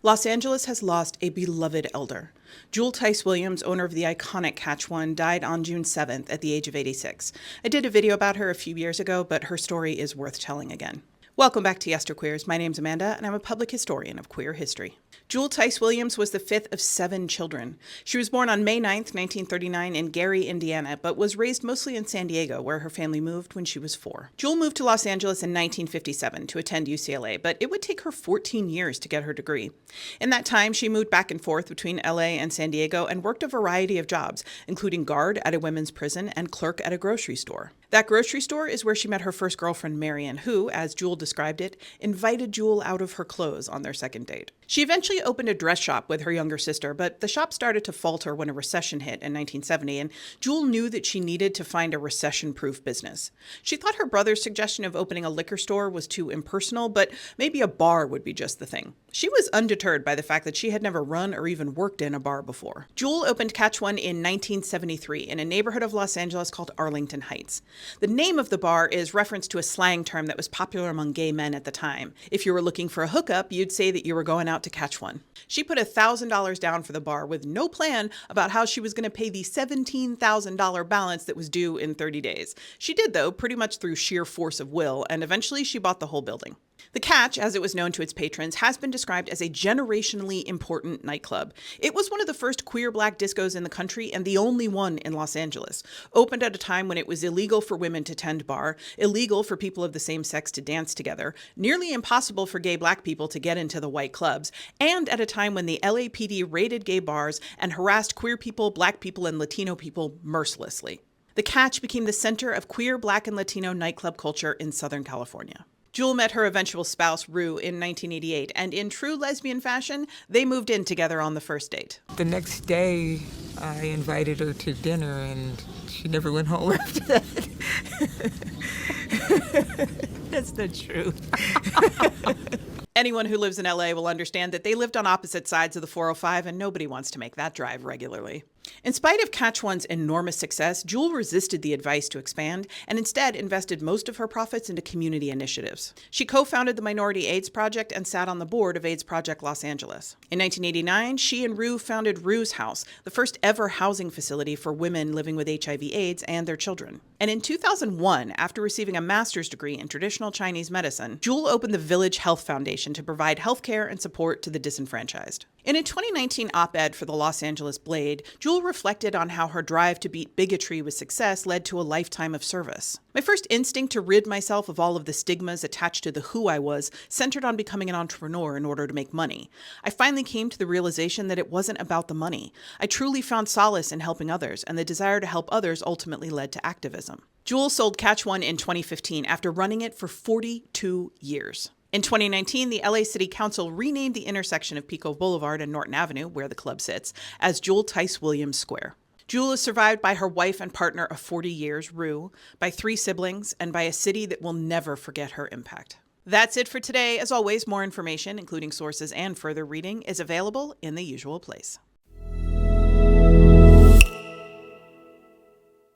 Los Angeles has lost a beloved elder. Jewel Tice Williams, owner of the iconic Catch One, died on June 7th at the age of 86. I did a video about her a few years ago, but her story is worth telling again. Welcome back to Yesterqueers. My name's Amanda, and I'm a public historian of queer history. Jewel Tice Williams was the fifth of 7 children. She was born on May 9th, 1939 in Gary, Indiana, but was raised mostly in San Diego, where her family moved when she was 4. Jewel moved to Los Angeles in 1957 to attend UCLA, but it would take her 14 years to get her degree. In that time, she moved back and forth between LA and San Diego and worked a variety of jobs, including guard at a women's prison and clerk at a grocery store. That grocery store is where she met her first girlfriend, Marion, who, as Jewel described it, invited Jewel out of her clothes on their second date. She eventually opened a dress shop with her younger sister, but the shop started to falter when a recession hit in 1970, and Jewel knew that she needed to find a recession-proof business. She thought her brother's suggestion of opening a liquor store was too impersonal, but maybe a bar would be just the thing. She was undeterred by the fact that she had never run or even worked in a bar before. Jewel opened Catch One in 1973 in a neighborhood of Los Angeles called Arlington Heights. The name of the bar is reference to a slang term that was popular among gay men at the time. If you were looking for a hookup, you'd say that you were going out to catch one. She put $1,000 down for the bar with no plan about how she was going to pay the $17,000 balance that was due in 30 days. She did, though, pretty much through sheer force of will, and eventually she bought the whole building. The Catch, as it was known to its patrons, has been described as a generationally important nightclub. It was one of the first queer black discos in the country and the only one in Los Angeles. Opened at a time when it was illegal for women to tend bar, illegal for people of the same sex to dance together, nearly impossible for gay black people to get into the white clubs, and at a time when the LAPD raided gay bars and harassed queer people, black people, and Latino people mercilessly. The Catch became the center of queer, black, and Latino nightclub culture in Southern California. Jewel met her eventual spouse, Rue, in 1988, and in true lesbian fashion, they moved in together on the first date. The next day, I invited her to dinner, and she never went home after that. That's not true. Anyone who lives in LA will understand that they lived on opposite sides of the 405, and nobody wants to make that drive regularly. In spite of Catch One's enormous success, Jewel resisted the advice to expand and instead invested most of her profits into community initiatives. She co-founded the Minority AIDS Project and sat on the board of AIDS Project Los Angeles. In 1989, she and Rue founded Rue's House, the first ever housing facility for women living with HIV/AIDS and their children. And in 2001, after receiving a master's degree in traditional Chinese medicine, Jewel opened the Village Health Foundation to provide health care and support to the disenfranchised. In a 2019 op-ed for the Los Angeles Blade, Jewel reflected on how her drive to beat bigotry with success led to a lifetime of service. My first instinct to rid myself of all of the stigmas attached to the who I was centered on becoming an entrepreneur in order to make money. I finally came to the realization that it wasn't about the money. I truly found solace in helping others, and the desire to help others ultimately led to activism. Jewel sold Catch One in 2015 after running it for 42 years. In 2019, the LA City Council renamed the intersection of Pico Boulevard and Norton Avenue, where the club sits, as Jewel Tice Williams Square. Jewel is survived by her wife and partner of 40 years, Rue, by 3 siblings, and by a city that will never forget her impact. That's it for today. As always, more information, including sources and further reading, is available in the usual place.